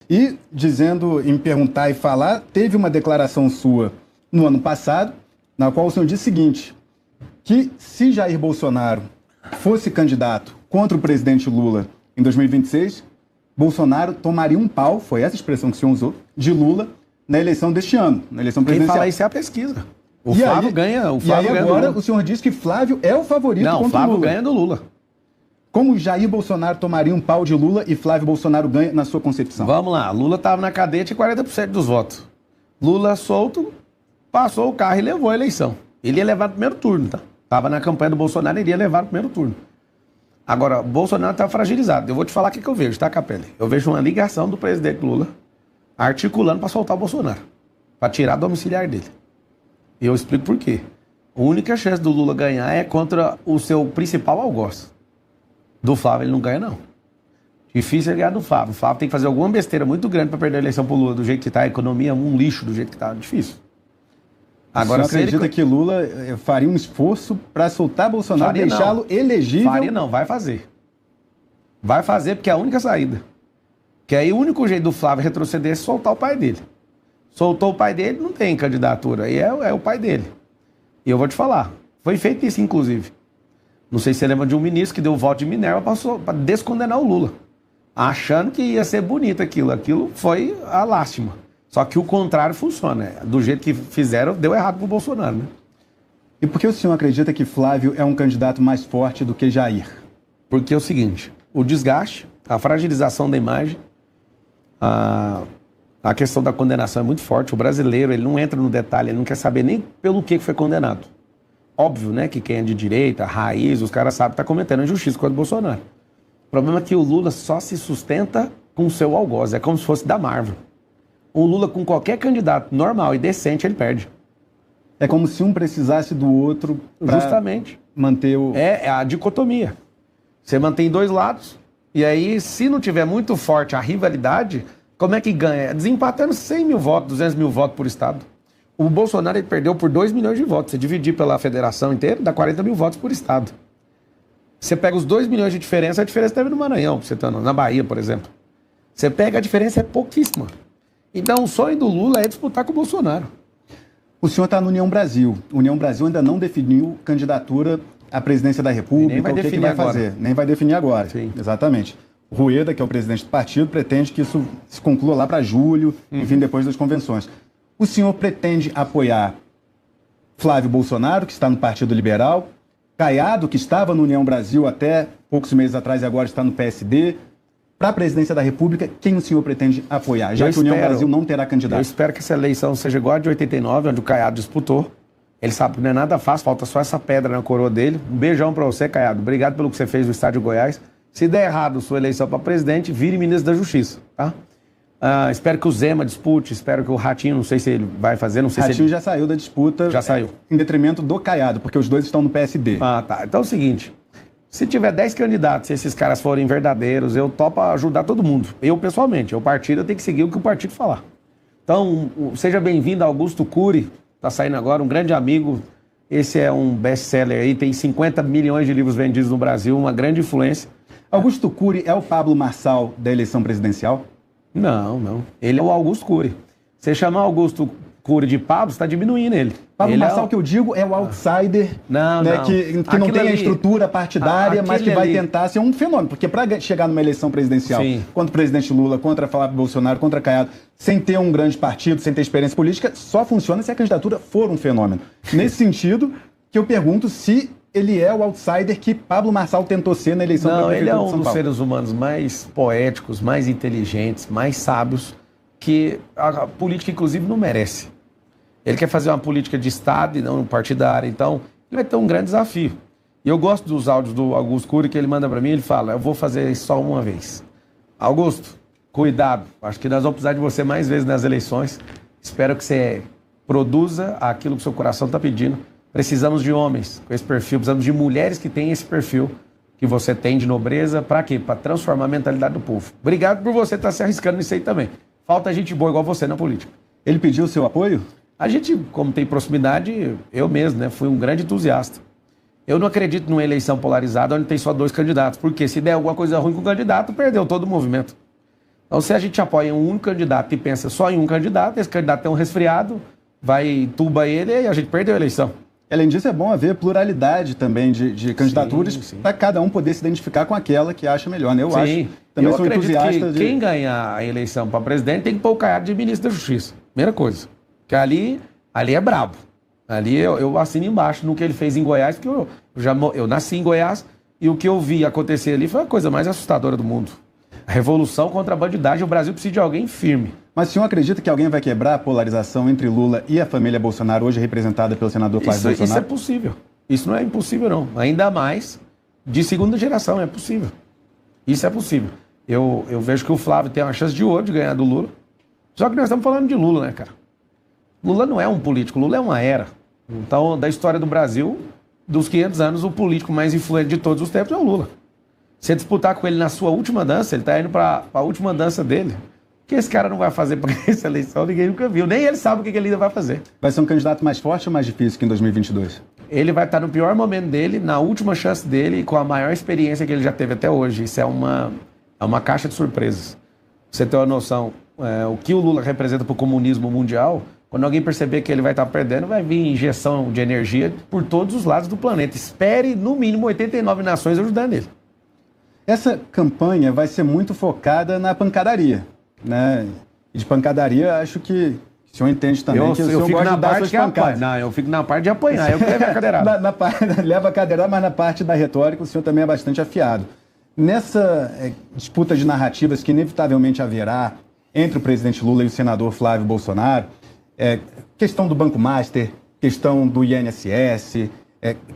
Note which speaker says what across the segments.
Speaker 1: E dizendo, em perguntar e falar, teve uma declaração sua no ano passado, na qual o senhor disse o seguinte, que se Jair Bolsonaro fosse candidato contra o presidente Lula em 2026, Bolsonaro tomaria um pau, foi essa expressão que o senhor usou, de Lula na eleição deste ano, na eleição presidencial.
Speaker 2: Quem fala isso é a pesquisa. O Flávio ganha. O Flávio ganha
Speaker 1: agora o senhor diz que Flávio é o favorito contra o Lula.
Speaker 2: Não, Flávio ganha do Lula.
Speaker 1: Como Jair Bolsonaro tomaria um pau de Lula e Flávio Bolsonaro ganha na sua concepção?
Speaker 2: Vamos lá, Lula estava na cadeia de 40% dos votos. Lula solto, passou o carro e levou a eleição. Ele ia levar no primeiro turno, tá? Estava na campanha do Bolsonaro, ele ia levar no primeiro turno. Agora, Bolsonaro está fragilizado. Eu vou te falar o que eu vejo, tá, Capelli? Eu vejo uma ligação do presidente Lula articulando para soltar o Bolsonaro, para tirar do domiciliar dele. E eu explico por quê. A única chance do Lula ganhar é contra o seu principal algoz. Do Flávio ele não ganha, não. Difícil ele ganhar do Flávio. O Flávio tem que fazer alguma besteira muito grande para perder a eleição pro Lula. Do jeito que está a economia, um lixo do jeito que está. Difícil.
Speaker 1: Agora, você acredita que Lula faria um esforço para soltar Bolsonaro e deixá-lo elegível?
Speaker 2: Faria não, vai fazer. Vai fazer porque é a única saída. Que aí o único jeito do Flávio retroceder é soltar o pai dele. Soltou o pai dele, não tem candidatura. Aí é o pai dele. E eu vou te falar, foi feito isso, inclusive. Não sei se você lembra de um ministro que deu o voto de Minerva para descondenar o Lula. Achando que ia ser bonito aquilo. Aquilo foi a lástima. Só que o contrário funciona. Do jeito que fizeram, deu errado pro Bolsonaro, né?
Speaker 1: E por que o senhor acredita que Flávio é um candidato mais forte do que Jair?
Speaker 2: Porque é o seguinte, o desgaste, a fragilização da imagem, a questão da condenação é muito forte. O brasileiro, ele não entra no detalhe, ele não quer saber nem pelo que foi condenado. Óbvio, né, que quem é de direita, raiz, os caras sabem que está cometendo injustiça contra o Bolsonaro. O problema é que o Lula só se sustenta com o seu algoz, é como se fosse da Marvel. O Lula, com qualquer candidato normal e decente, ele perde.
Speaker 1: É como se um precisasse do outro para
Speaker 2: justamente
Speaker 1: manter o...
Speaker 2: É a dicotomia. Você mantém dois lados, e aí, se não tiver muito forte a rivalidade, como é que ganha? Desempatando 100 mil votos, 200 mil votos por estado. O Bolsonaro ele perdeu por 2 milhões de votos. Você dividir pela federação inteira, dá 40 mil votos por estado. Você pega os 2 milhões de diferença, a diferença teve no Maranhão, você tá na Bahia, por exemplo. Você pega, a diferença é pouquíssima. Então, o sonho do Lula é disputar com o Bolsonaro.
Speaker 1: O senhor está no União Brasil. O União Brasil ainda não definiu candidatura à presidência da República,
Speaker 2: nem vai
Speaker 1: o que vai fazer. Nem vai definir agora.
Speaker 2: Sim.
Speaker 1: Exatamente. O Rueda, que é o presidente do partido, pretende que isso se conclua lá para julho, enfim, depois das convenções. O senhor pretende apoiar Flávio Bolsonaro, que está no Partido Liberal, Caiado, que estava no União Brasil até poucos meses atrás e agora está no PSD, para a presidência da República, quem o senhor pretende apoiar, já que o União Brasil não terá candidato?
Speaker 2: Eu espero que essa eleição seja igual a de 89, onde o Caiado disputou. Ele sabe que não é nada fácil, falta só essa pedra na coroa dele. Um beijão para você, Caiado. Obrigado pelo que você fez no Estádio Goiás. Se der errado sua eleição para presidente, vire ministro da Justiça, tá? Espero que o Zema dispute, espero que o Ratinho, não sei se ele vai fazer, não sei se ele...
Speaker 1: Ratinho já saiu da disputa.
Speaker 2: Já saiu.
Speaker 1: Em detrimento do Caiado, porque os dois estão no PSD.
Speaker 2: Tá. Então é o seguinte, se tiver 10 candidatos, se esses caras forem verdadeiros, eu topo ajudar todo mundo. Eu, pessoalmente, o partido tem que seguir o que o partido falar. Então, seja bem-vindo, Augusto Cury, tá saindo agora, um grande amigo. Esse é um best-seller aí, tem 50 milhões de livros vendidos no Brasil, uma grande influência.
Speaker 1: Augusto Cury é o Pablo Marçal da eleição presidencial?
Speaker 2: Não. Ele é o Augusto Cury. Você chamar Augusto Cury de Pablo, você está diminuindo ele.
Speaker 1: Pablo Marçal, que eu digo, é o outsider,
Speaker 2: não.
Speaker 1: Que não tem a estrutura partidária, mas que vai tentar ser um fenômeno. Porque para chegar numa eleição presidencial contra o presidente Lula, contra Flávio Bolsonaro, contra Caiado, sem ter um grande partido, sem ter experiência política, só funciona se a candidatura for um fenômeno. Nesse sentido, que eu pergunto se ele é o outsider que Pablo Marçal tentou ser na eleição da Prefeitura de São Paulo.
Speaker 2: Ele é um dos seres humanos mais poéticos, mais inteligentes, mais sábios, que a política, inclusive, não merece. Ele quer fazer uma política de Estado e não partidária, então ele vai ter um grande desafio. E eu gosto dos áudios do Augusto Cury, que ele manda para mim, ele fala, eu vou fazer isso só uma vez. Augusto, cuidado, acho que nós vamos precisar de você mais vezes nas eleições. Espero que você produza aquilo que o seu coração está pedindo. Precisamos de homens com esse perfil, precisamos de mulheres que têm esse perfil que você tem de nobreza. Para quê? Para transformar a mentalidade do povo. Obrigado por você estar se arriscando nisso aí também. Falta gente boa igual você na política.
Speaker 1: Ele pediu o seu apoio?
Speaker 2: A gente, como tem proximidade, eu mesmo, né, fui um grande entusiasta. Eu não acredito numa eleição polarizada onde tem só 2 candidatos, porque se der alguma coisa ruim com o candidato, perdeu todo o movimento. Então, se a gente apoia um único candidato e pensa só em um candidato, esse candidato tem um resfriado, vai, tuba ele e a gente perdeu a eleição.
Speaker 1: Além disso, é bom haver pluralidade também de candidaturas para cada um poder se identificar com aquela que acha melhor, né? Eu acho. Também sou entusiasta
Speaker 2: que quem ganhar a eleição para presidente tem que pôr o Caiado de ministro da Justiça. Primeira coisa. Porque ali é brabo. Ali eu assino embaixo no que ele fez em Goiás, porque eu nasci em Goiás e o que eu vi acontecer ali foi a coisa mais assustadora do mundo. A revolução contra a bandidagem, o Brasil precisa de alguém firme.
Speaker 1: Mas o senhor acredita que alguém vai quebrar a polarização entre Lula e a família Bolsonaro, hoje representada pelo senador Flávio Bolsonaro?
Speaker 2: Isso é possível. Isso não é impossível, não. Ainda mais de segunda geração, é possível. Isso é possível. Eu vejo que o Flávio tem uma chance de ouro de ganhar do Lula. Só que nós estamos falando de Lula, né, cara? Lula não é um político, Lula é uma era. Então, da história do Brasil, dos 500 anos, o político mais influente de todos os tempos é o Lula. Você disputar com ele na sua última dança, ele está indo para a última dança dele. O que esse cara não vai fazer para essa eleição, ninguém nunca viu. Nem ele sabe o que ele ainda vai fazer.
Speaker 1: Vai ser um candidato mais forte ou mais difícil que em 2022?
Speaker 2: Ele vai estar no pior momento dele, na última chance dele e com a maior experiência que ele já teve até hoje. Isso é uma caixa de surpresas. Pra você ter uma noção, o que o Lula representa para o comunismo mundial, quando alguém perceber que ele vai estar perdendo, vai vir injeção de energia por todos os lados do planeta. Espere, no mínimo, 89 nações ajudando ele.
Speaker 1: Essa campanha vai ser muito focada na pancadaria, né? E de pancadaria, acho que o senhor entende também que o senhor
Speaker 2: fico
Speaker 1: gosta
Speaker 2: na
Speaker 1: de dar
Speaker 2: parte
Speaker 1: suas
Speaker 2: que
Speaker 1: pancadas.
Speaker 2: Não, eu fico na parte de apanhar, eu que levo a cadeirada.
Speaker 1: Leva a cadeirada, mas na parte da retórica o senhor também é bastante afiado. Nessa disputa de narrativas que inevitavelmente haverá entre o presidente Lula e o senador Flávio Bolsonaro, questão do Banco Master, questão do INSS,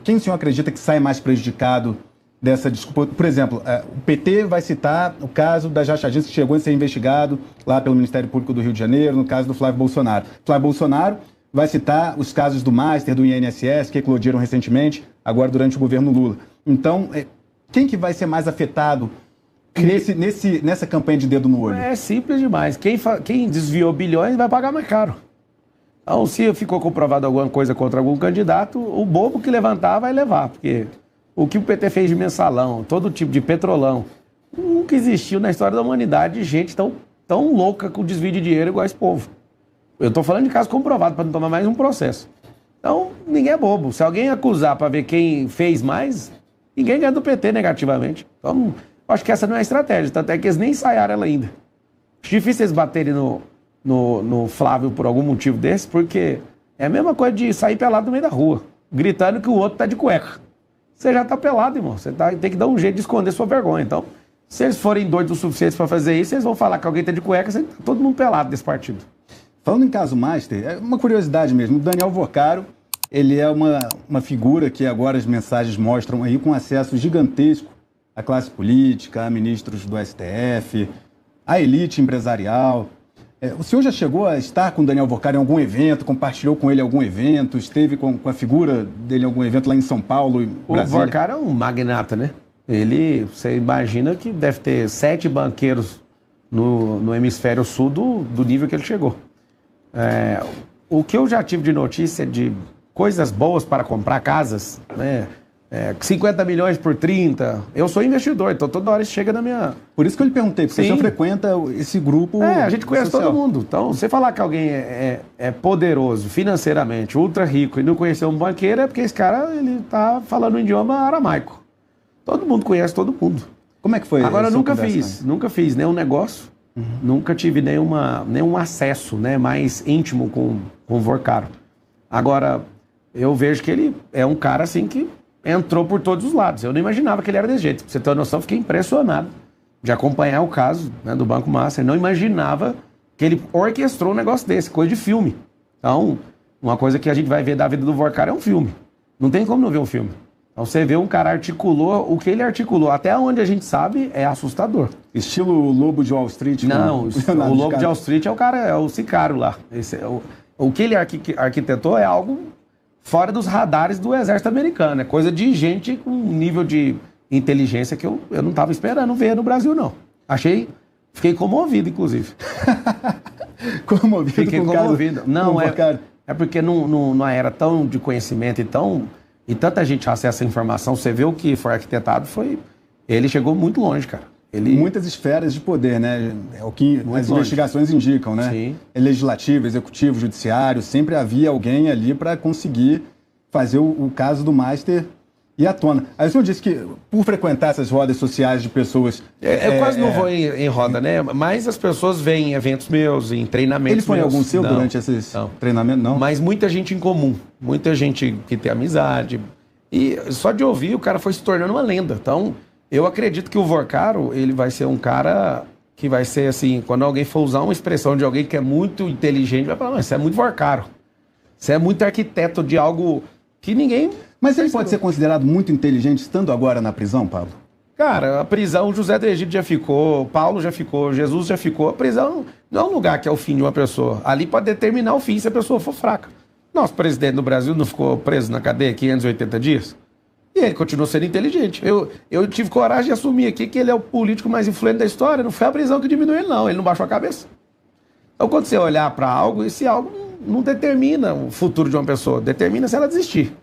Speaker 1: quem o senhor acredita que sai mais prejudicado dessa disputa? Por exemplo, o PT vai citar o caso da Jachadinha, que chegou a ser investigado lá pelo Ministério Público do Rio de Janeiro, no caso do Flávio Bolsonaro. Flávio Bolsonaro vai citar os casos do Master, do INSS, que eclodiram recentemente, agora durante o governo Lula. Então, quem que vai ser mais afetado nessa campanha de dedo no olho?
Speaker 2: É simples demais. Quem desviou bilhões vai pagar mais caro. Então, se ficou comprovado alguma coisa contra algum candidato, o bobo que levantar vai levar, porque o que o PT fez de mensalão, todo tipo de petrolão, nunca existiu na história da humanidade de gente tão louca com desvio de dinheiro igual esse povo. Eu estou falando de caso comprovado para não tomar mais um processo. Então, ninguém é bobo. Se alguém acusar para ver quem fez mais, ninguém ganha do PT negativamente. Então, acho que essa não é a estratégia, tanto é que eles nem ensaiaram ela ainda. Acho difícil eles baterem no Flávio por algum motivo desse, porque é a mesma coisa de sair pelado no meio da rua, gritando que o outro tá de cueca. Você já tá pelado, irmão. Você tem que dar um jeito de esconder sua vergonha. Então, se eles forem doidos o suficiente para fazer isso, eles vão falar que alguém tá de cueca, tá todo mundo pelado desse partido.
Speaker 1: Falando em caso Master, é uma curiosidade mesmo. O Daniel Vocaro, ele é uma figura que agora as mensagens mostram aí com acesso gigantesco à classe política, a ministros do STF, à elite empresarial. O senhor já chegou a estar com o Daniel Vocaro em algum evento, compartilhou com ele algum evento, esteve com a figura dele em algum evento lá em São Paulo e Brasília?
Speaker 2: O Vocaro é um magnata, né? Você imagina que deve ter 7 banqueiros no hemisfério sul do nível que ele chegou. O que eu já tive de notícia de coisas boas para comprar casas, né? 50 milhões por 30. Eu sou investidor, então toda hora isso chega na minha...
Speaker 1: Por isso que eu lhe perguntei, porque o senhor frequenta esse grupo
Speaker 2: a gente conhece
Speaker 1: social.
Speaker 2: todo mundo. Então, você falar que alguém é poderoso financeiramente, ultra rico e não conhecer um banqueiro, é porque esse cara, ele tá falando um idioma aramaico. Todo mundo conhece todo mundo.
Speaker 1: Como é que foi?
Speaker 2: Agora, eu nunca fiz nenhum negócio, nunca tive nenhum acesso, né, mais íntimo com o Vocaro. Agora, eu vejo que ele é um cara assim que entrou por todos os lados. Eu não imaginava que ele era desse jeito. Pra você ter uma noção, fiquei impressionado de acompanhar o caso, né, do Banco Master. Não imaginava que ele orquestrou um negócio desse, coisa de filme. Então, uma coisa que a gente vai ver da vida do Vocaro é um filme. Não tem como não ver um filme. Então, você vê um cara articulou, o que ele articulou, até onde a gente sabe, é assustador.
Speaker 1: Estilo Lobo de Wall Street?
Speaker 2: Não, o Lobo de Wall Street é o cara, é o sicário lá. O que ele arquitetou é algo fora dos radares do exército americano. É coisa de gente com um nível de inteligência que eu não estava esperando ver no Brasil, não. Fiquei comovido, inclusive.
Speaker 1: Comovido?
Speaker 2: Fiquei comovido. Não,
Speaker 1: é
Speaker 2: porque numa era tão de conhecimento e tanta gente acessa a informação, você vê o que foi arquitetado, ele chegou muito longe, cara.
Speaker 1: muitas esferas de poder, né? É o que as investigações indicam, né?
Speaker 2: Sim.
Speaker 1: Legislativo, executivo, judiciário, sempre havia alguém ali para conseguir fazer o caso do Master ir à tona. Aí o senhor disse que, por frequentar essas rodas sociais de pessoas...
Speaker 2: Eu quase não vou em roda, né? Mas as pessoas vêm em eventos meus, em treinamentos
Speaker 1: Ele foi
Speaker 2: meus.
Speaker 1: algum seu durante esses treinamentos? Não.
Speaker 2: Mas muita gente em comum. Muita gente que tem amizade. E só de ouvir, o cara foi se tornando uma lenda. Então, eu acredito que o Vorcaro, ele vai ser um cara que vai ser assim, quando alguém for usar uma expressão de alguém que é muito inteligente, vai falar, mas você é muito Vorcaro. Você é muito arquiteto de algo que ninguém...
Speaker 1: Mas ele pode ser considerado muito inteligente estando agora na prisão, Pablo?
Speaker 2: Cara, a prisão, José do Egito já ficou, Paulo já ficou, Jesus já ficou. A prisão não é um lugar que é o fim de uma pessoa. Ali pode determinar o fim se a pessoa for fraca. Nosso presidente do Brasil não ficou preso na cadeia 580 dias? E ele continuou sendo inteligente. Eu tive coragem de assumir aqui que ele é o político mais influente da história. Não foi a prisão que diminuiu ele, não. Ele não baixou a cabeça. Então, quando você olhar para algo, esse algo não determina o futuro de uma pessoa. Determina se ela desistir.